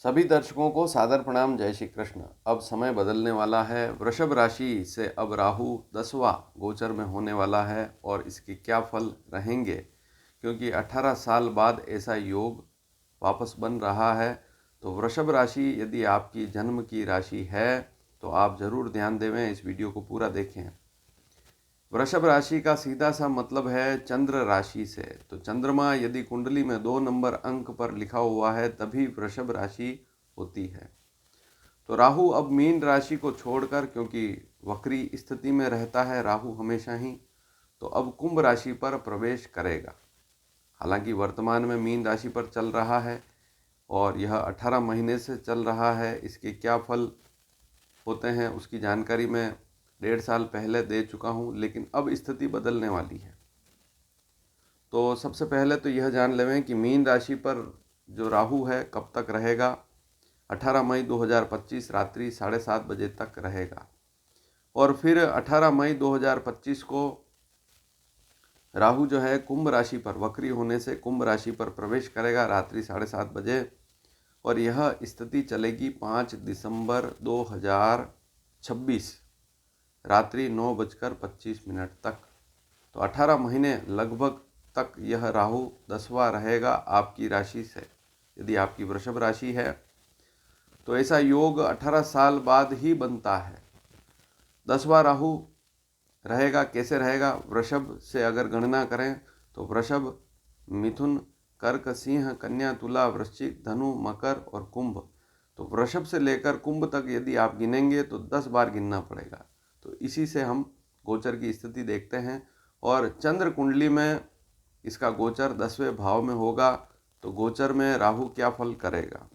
सभी दर्शकों को सादर प्रणाम। जय श्री कृष्ण। अब समय बदलने वाला है। वृषभ राशि से अब राहु 10वां गोचर में होने वाला है और इसके क्या फल रहेंगे, क्योंकि 18 साल बाद ऐसा योग वापस बन रहा है। तो वृषभ राशि यदि आपकी जन्म की राशि है तो आप ज़रूर ध्यान देवें, इस वीडियो को पूरा देखें। वृषभ राशि का सीधा सा मतलब है चंद्र राशि से। तो चंद्रमा यदि कुंडली में 2 नंबर अंक पर लिखा हुआ है तभी वृषभ राशि होती है। तो राहु अब मीन राशि को छोड़कर, क्योंकि वक्री स्थिति में रहता है राहु हमेशा ही, तो अब कुंभ राशि पर प्रवेश करेगा। हालांकि वर्तमान में मीन राशि पर चल रहा है और यह 18 महीने से चल रहा है। इसके क्या फल होते हैं उसकी जानकारी मैं 1.5 साल पहले दे चुका हूँ, लेकिन अब स्थिति बदलने वाली है। तो सबसे पहले तो यह जान लें कि मीन राशि पर जो राहु है कब तक रहेगा। 18 मई 2025 रात्रि 7:30 बजे तक रहेगा और फिर 18 मई 2025 को राहु जो है कुंभ राशि पर वक्री होने से कुंभ राशि पर प्रवेश करेगा रात्रि 7:30 बजे और यह स्थिति चलेगी 5 दिसंबर 2026 रात्रि 9:25 तक। तो 18 महीने लगभग तक यह राहु 10वां रहेगा आपकी राशि से। यदि आपकी वृषभ राशि है तो ऐसा योग 18 साल बाद ही बनता है। 10वां राहु रहेगा। कैसे रहेगा? वृषभ से अगर गणना करें तो वृषभ, मिथुन, कर्क, सिंह, कन्या, तुला, वृश्चिक, धनु, मकर और कुंभ। तो वृषभ से लेकर कुंभ तक यदि आप गिनेंगे तो 10 बार गिनना पड़ेगा। तो इसी से हम गोचर की स्थिति देखते हैं और चंद्र कुंडली में इसका गोचर 10वें भाव में होगा। तो गोचर में राहु क्या फल करेगा,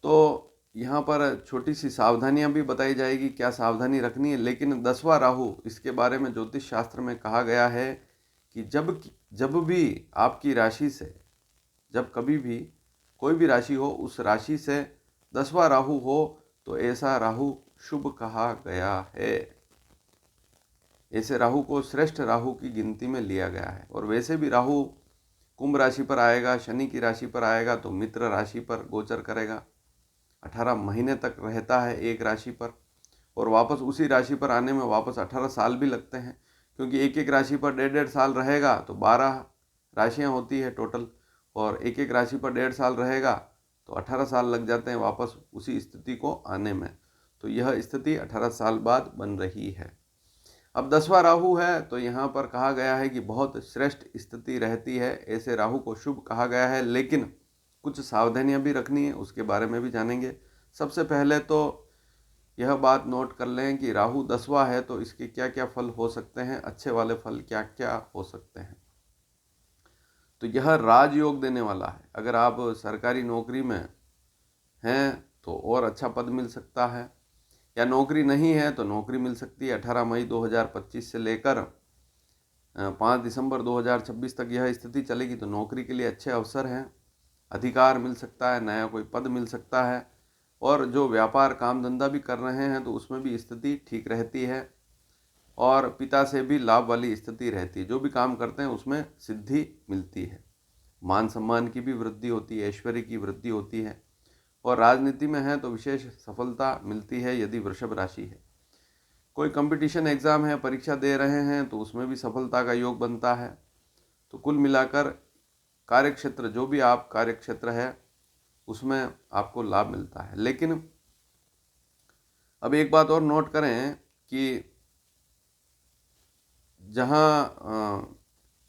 तो यहाँ पर छोटी सी सावधानियां भी बताई जाएगी, क्या सावधानी रखनी है। लेकिन 10वां राहु, इसके बारे में ज्योतिष शास्त्र में कहा गया है कि जब भी आपकी राशि से, जब कभी भी कोई भी राशि हो उस राशि से 10वां राहु हो तो ऐसा राहु शुभ कहा गया है। ऐसे राहु को श्रेष्ठ राहु की गिनती में लिया गया है। और वैसे भी राहु कुंभ राशि पर आएगा, शनि की राशि पर आएगा तो मित्र राशि पर गोचर करेगा। 18 महीने तक रहता है एक राशि पर और वापस उसी राशि पर आने में वापस 18 साल भी लगते हैं, क्योंकि एक एक राशि पर 1.5 साल रहेगा तो 12 राशियां होती है टोटल, और एक एक राशि पर 1.5 साल रहेगा तो 18 साल लग जाते हैं वापस उसी स्थिति को आने में। तो यह स्थिति 18 साल बाद बन रही है। अब 10वां राहु है तो यहाँ पर कहा गया है कि बहुत श्रेष्ठ स्थिति रहती है। ऐसे राहु को शुभ कहा गया है, लेकिन कुछ सावधानियां भी रखनी है, उसके बारे में भी जानेंगे। सबसे पहले तो यह बात नोट कर लें कि राहु 10वां है तो इसके क्या क्या फल हो सकते हैं, अच्छे वाले फल क्या क्या हो सकते हैं। तो यह राजयोग देने वाला है। अगर आप सरकारी नौकरी में हैं तो और अच्छा पद मिल सकता है, या नौकरी नहीं है तो नौकरी मिल सकती है। 18 मई 2025 से लेकर 5 दिसंबर 2026 तक यह स्थिति चलेगी तो नौकरी के लिए अच्छे अवसर हैं। अधिकार मिल सकता है, नया कोई पद मिल सकता है, और जो व्यापार काम धंधा भी कर रहे हैं तो उसमें भी स्थिति ठीक रहती है और पिता से भी लाभ वाली स्थिति रहती है। जो भी काम करते हैं उसमें सिद्धि मिलती है, मान सम्मान की भी वृद्धि होती है, ऐश्वर्य की वृद्धि होती है, और राजनीति में है तो विशेष सफलता मिलती है यदि वृषभ राशि है। कोई कंपटीशन एग्ज़ाम है, परीक्षा दे रहे हैं तो उसमें भी सफलता का योग बनता है। तो कुल मिलाकर कार्यक्षेत्र, जो भी आप कार्यक्षेत्र है उसमें आपको लाभ मिलता है। लेकिन अब एक बात और नोट करें कि जहाँ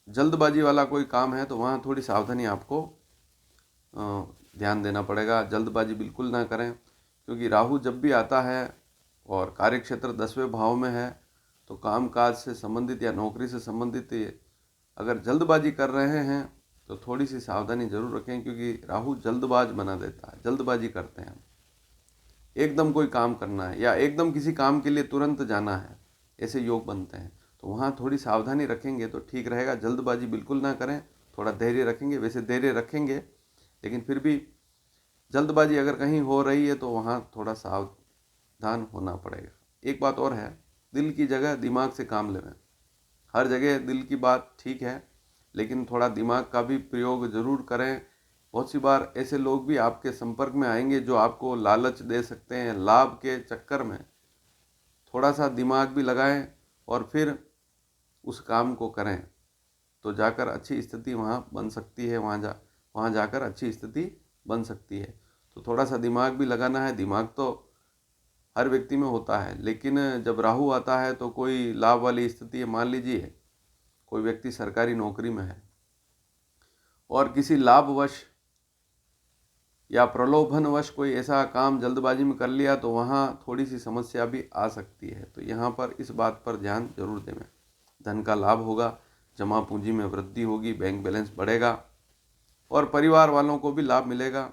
जल्दबाजी वाला कोई काम है तो वहाँ थोड़ी सावधानी आपको ध्यान देना पड़ेगा। जल्दबाजी बिल्कुल ना करें, क्योंकि राहु जब भी आता है और कार्यक्षेत्र 10वें भाव में है तो कामकाज से संबंधित या नौकरी से संबंधित अगर जल्दबाजी कर रहे हैं तो थोड़ी सी सावधानी जरूर रखें, क्योंकि राहु जल्दबाज बना देता है। जल्दबाजी करते हैं, एकदम कोई काम करना है या एकदम किसी काम के लिए तुरंत जाना है, ऐसे योग बनते हैं। तो वहाँ थोड़ी सावधानी रखेंगे तो ठीक रहेगा। जल्दबाजी बिल्कुल ना करें, थोड़ा धैर्य रखेंगे। वैसे धैर्य रखेंगे लेकिन फिर भी जल्दबाजी अगर कहीं हो रही है तो वहाँ थोड़ा सावधान होना पड़ेगा। एक बात और है, दिल की जगह दिमाग से काम लें। हर जगह दिल की बात ठीक है, लेकिन थोड़ा दिमाग का भी प्रयोग ज़रूर करें बहुत सी बार ऐसे लोग भी आपके संपर्क में आएंगे जो आपको लालच दे सकते हैं। लाभ के चक्कर में थोड़ा सा दिमाग भी लगाएं और फिर उस काम को करें, तो जाकर अच्छी स्थिति वहाँ बन सकती है, वहाँ जाकर अच्छी स्थिति बन सकती है। तो थोड़ा सा दिमाग भी लगाना है। दिमाग तो हर व्यक्ति में होता है, लेकिन जब राहु आता है तो कोई लाभ वाली स्थिति है। मान लीजिए कोई व्यक्ति सरकारी नौकरी में है और किसी लाभवश या प्रलोभनवश कोई ऐसा काम जल्दबाजी में कर लिया, तो वहाँ थोड़ी सी समस्या भी आ सकती है। तो यहाँ पर इस बात पर ध्यान जरूर दें। धन का लाभ होगा, जमा पूंजी में वृद्धि होगी, बैंक बैलेंस बढ़ेगा और परिवार वालों को भी लाभ मिलेगा।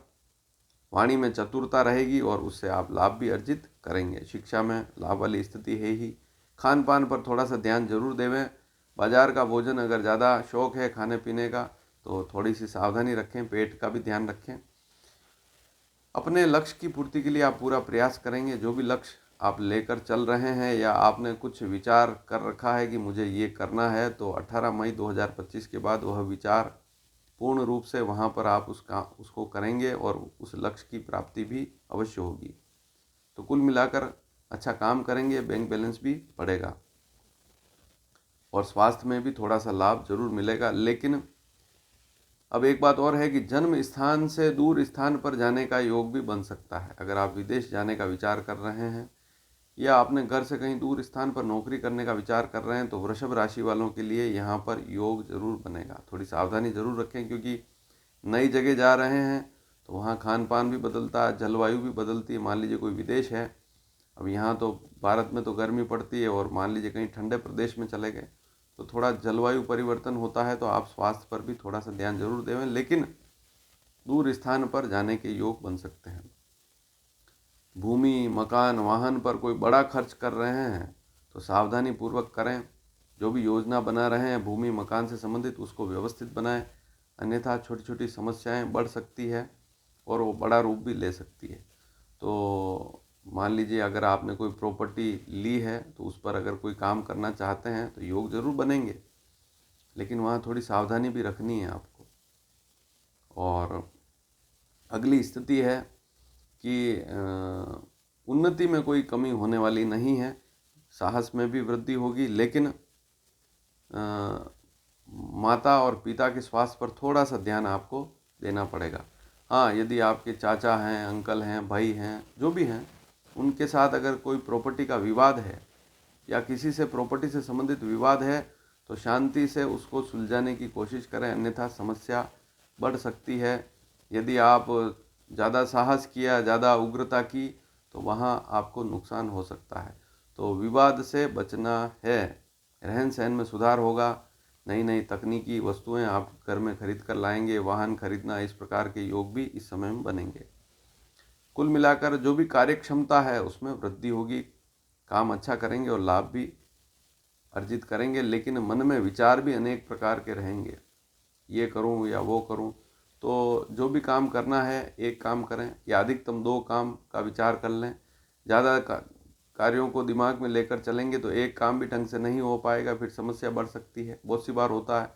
वाणी में चतुरता रहेगी और उससे आप लाभ भी अर्जित करेंगे। शिक्षा में लाभ वाली स्थिति है ही। खान पान पर थोड़ा सा ध्यान जरूर देवें। बाजार का भोजन अगर ज़्यादा शौक है खाने पीने का तो थोड़ी सी सावधानी रखें। पेट का भी ध्यान रखें। अपने लक्ष्य की पूर्ति के लिए आप पूरा प्रयास करेंगे। जो भी लक्ष्य आप लेकर चल रहे हैं या आपने कुछ विचार कर रखा है कि मुझे ये करना है, तो 18 मई 2025 के बाद वह विचार पूर्ण रूप से वहाँ पर आप उसको करेंगे और उस लक्ष्य की प्राप्ति भी अवश्य होगी। तो कुल मिलाकर अच्छा काम करेंगे, बैंक बैलेंस भी बढ़ेगा और स्वास्थ्य में भी थोड़ा सा लाभ जरूर मिलेगा। लेकिन अब एक बात और है कि जन्म स्थान से दूर स्थान पर जाने का योग भी बन सकता है। अगर आप विदेश जाने का विचार कर रहे हैं या अपने घर से कहीं दूर स्थान पर नौकरी करने का विचार कर रहे हैं, तो वृषभ राशि वालों के लिए यहाँ पर योग जरूर बनेगा। थोड़ी सावधानी जरूर रखें, क्योंकि नई जगह जा रहे हैं तो वहाँ खान पान भी बदलता है, जलवायु भी बदलती है। मान लीजिए कोई विदेश है, अब यहाँ तो भारत में तो गर्मी पड़ती है और मान लीजिए कहीं ठंडे प्रदेश में चले गए तो थोड़ा जलवायु परिवर्तन होता है, तो आप स्वास्थ्य पर भी थोड़ा सा ध्यान जरूर देवें। लेकिन दूर स्थान पर जाने के योग बन सकते हैं। भूमि, मकान, वाहन पर कोई बड़ा खर्च कर रहे हैं तो सावधानी पूर्वक करें। जो भी योजना बना रहे हैं भूमि मकान से संबंधित, उसको व्यवस्थित बनाएं, अन्यथा छोटी छोटी समस्याएं बढ़ सकती है और वो बड़ा रूप भी ले सकती है। तो मान लीजिए अगर आपने कोई प्रॉपर्टी ली है तो उस पर अगर कोई काम करना चाहते हैं तो योग जरूर बनेंगे, लेकिन वहाँ थोड़ी सावधानी भी रखनी है आपको। और अगली स्थिति है कि उन्नति में कोई कमी होने वाली नहीं है। साहस में भी वृद्धि होगी, लेकिन माता और पिता के स्वास्थ्य पर थोड़ा सा ध्यान आपको देना पड़ेगा। हाँ, यदि आपके चाचा हैं, अंकल हैं, भाई हैं, जो भी हैं, उनके साथ अगर कोई प्रॉपर्टी का विवाद है या किसी से प्रॉपर्टी से संबंधित विवाद है तो शांति से उसको सुलझाने की कोशिश करें, अन्यथा समस्या बढ़ सकती है। यदि आप ज़्यादा साहस किया, ज़्यादा उग्रता की, तो वहाँ आपको नुकसान हो सकता है। तो विवाद से बचना है। रहन सहन में सुधार होगा। नई नई तकनीकी वस्तुएं आप घर में खरीद कर लाएंगे। वाहन खरीदना, इस प्रकार के योग भी इस समय में बनेंगे। कुल मिलाकर जो भी कार्य क्षमता है उसमें वृद्धि होगी। काम अच्छा करेंगे और लाभ भी अर्जित करेंगे, लेकिन मन में विचार भी अनेक प्रकार के रहेंगे, ये करूं या वो करूं। तो जो भी काम करना है एक काम करें या अधिकतम 2 काम का विचार कर लें। ज़्यादा कार्यों को दिमाग में लेकर चलेंगे तो एक काम भी ढंग से नहीं हो पाएगा, फिर समस्या बढ़ सकती है। बहुत सी बार होता है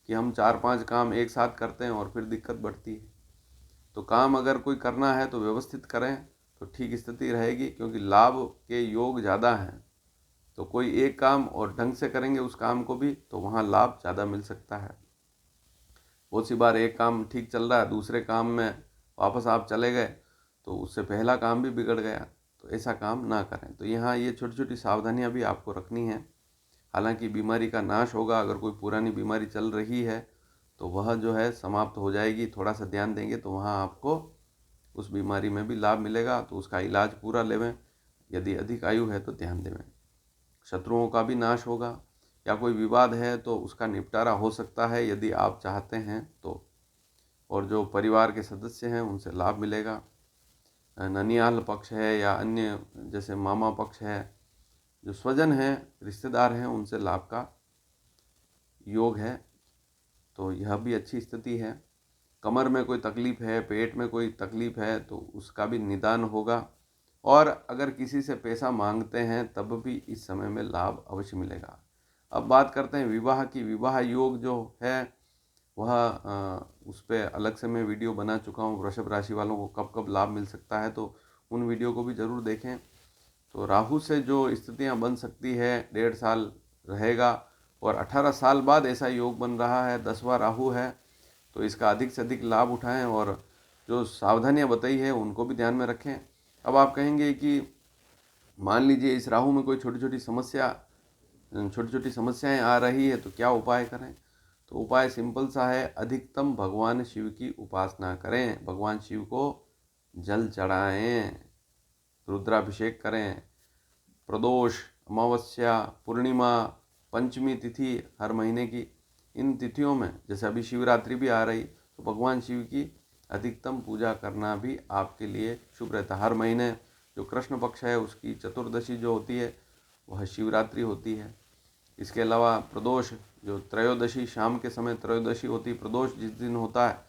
कि हम 4-5 काम एक साथ करते हैं और फिर दिक्कत बढ़ती है। तो काम अगर कोई करना है तो व्यवस्थित करें तो ठीक स्थिति रहेगी, क्योंकि लाभ के योग ज़्यादा हैं। तो कोई एक काम और ढंग से करेंगे उस काम को भी, तो वहाँ लाभ ज़्यादा मिल सकता है। बहुत सी बार एक काम ठीक चल रहा है, दूसरे काम में वापस आप चले गए तो उससे पहला काम भी बिगड़ गया। तो ऐसा काम ना करें। तो यहाँ ये छोटी छोटी सावधानियाँ भी आपको रखनी है। हालांकि बीमारी का नाश होगा। अगर कोई पुरानी बीमारी चल रही है तो वह जो है समाप्त हो जाएगी। थोड़ा सा ध्यान देंगे तो वहाँ आपको उस बीमारी में भी लाभ मिलेगा, तो उसका इलाज पूरा लेवें। यदि अधिक आयु है तो ध्यान देवें। शत्रुओं का भी नाश होगा, या कोई विवाद है तो उसका निपटारा हो सकता है यदि आप चाहते हैं तो। और जो परिवार के सदस्य हैं उनसे लाभ मिलेगा। ननियाल पक्ष है या अन्य जैसे मामा पक्ष है, जो स्वजन हैं, रिश्तेदार हैं, उनसे लाभ का योग है। तो यह भी अच्छी स्थिति है। कमर में कोई तकलीफ है, पेट में कोई तकलीफ है तो उसका भी निदान होगा। और अगर किसी से पैसा मांगते हैं तब भी इस समय में लाभ अवश्य मिलेगा। अब बात करते हैं विवाह की। विवाह योग जो है वह उस पर अलग से मैं वीडियो बना चुका हूँ, वृषभ राशि वालों को कब कब लाभ मिल सकता है, तो उन वीडियो को भी ज़रूर देखें। तो राहु से जो स्थितियाँ बन सकती है, 1.5 साल रहेगा और 18 साल बाद ऐसा योग बन रहा है, 10वां राहु है, तो इसका अधिक से अधिक लाभ उठाएं और जो सावधानियां बताई है उनको भी ध्यान में रखें। अब आप कहेंगे कि मान लीजिए इस राहु में कोई छोटी छोटी समस्याएं आ रही है तो क्या उपाय करें। तो उपाय सिंपल सा है, अधिकतम भगवान शिव की उपासना करें, भगवान शिव को जल चढ़ाएं, रुद्राभिषेक करें। प्रदोष, अमावस्या, पूर्णिमा, पंचमी तिथि हर महीने की, इन तिथियों में जैसे अभी शिवरात्रि भी आ रही, तो भगवान शिव की अधिकतम पूजा करना भी आपके लिए शुभ रहता है। हर महीने जो कृष्ण पक्ष है उसकी चतुर्दशी जो होती है वह शिवरात्रि होती है। इसके अलावा प्रदोष, जो त्रयोदशी शाम के समय त्रयोदशी होती है, प्रदोष जिस दिन होता है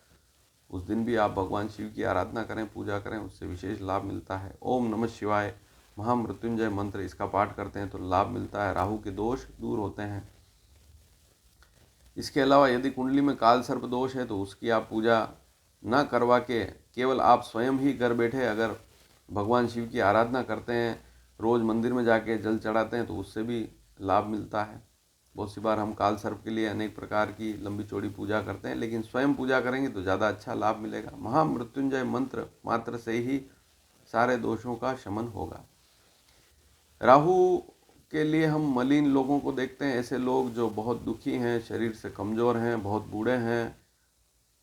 उस दिन भी आप भगवान शिव की आराधना करें, पूजा करें, उससे विशेष लाभ मिलता है। ओम नमः शिवाय महामृत्युंजय मंत्र इसका पाठ करते हैं तो लाभ मिलता है, राहु के दोष दूर होते हैं। इसके अलावा यदि कुंडली में काल सर्प दोष है तो उसकी आप पूजा न करवा के केवल आप स्वयं ही घर बैठे अगर भगवान शिव की आराधना करते हैं, रोज़ मंदिर में जाके जल चढ़ाते हैं, तो उससे भी लाभ मिलता है। बहुत सी बार हम काल सर्प के लिए अनेक प्रकार की लंबी चौड़ी पूजा करते हैं, लेकिन स्वयं पूजा करेंगे तो ज़्यादा अच्छा लाभ मिलेगा। महामृत्युंजय मंत्र मात्र से ही सारे दोषों का शमन होगा। राहु के लिए हम मलिन लोगों को देखते हैं, ऐसे लोग जो बहुत दुखी हैं, शरीर से कमज़ोर हैं, बहुत बूढ़े हैं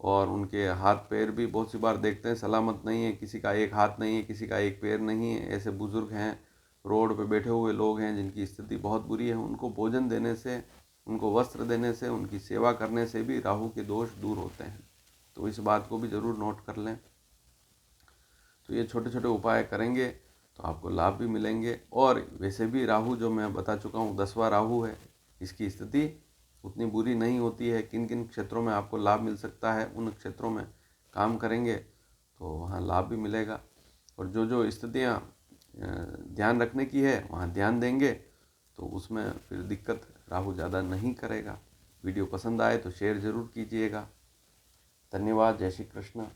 और उनके हाथ पैर भी बहुत सी बार देखते हैं सलामत नहीं है, किसी का एक हाथ नहीं है, किसी का एक पैर नहीं है। ऐसे बुज़ुर्ग हैं, रोड पे बैठे हुए लोग हैं जिनकी स्थिति बहुत बुरी है, उनको भोजन देने से, उनको वस्त्र देने से, उनकी सेवा करने से भी राहु के दोष दूर होते हैं। तो इस बात को भी ज़रूर नोट कर लें। तो ये छोटे छोटे उपाय करेंगे तो आपको लाभ भी मिलेंगे। और वैसे भी राहु जो मैं बता चुका हूँ 10वां राहु है, इसकी स्थिति उतनी बुरी नहीं होती है। किन किन क्षेत्रों में आपको लाभ मिल सकता है, उन क्षेत्रों में काम करेंगे तो वहाँ लाभ भी मिलेगा। और जो जो स्थितियाँ ध्यान रखने की है वहाँ ध्यान देंगे तो उसमें फिर दिक्कत राहु ज़्यादा नहीं करेगा। वीडियो पसंद आए तो शेयर ज़रूर कीजिएगा। धन्यवाद। जय श्री कृष्ण।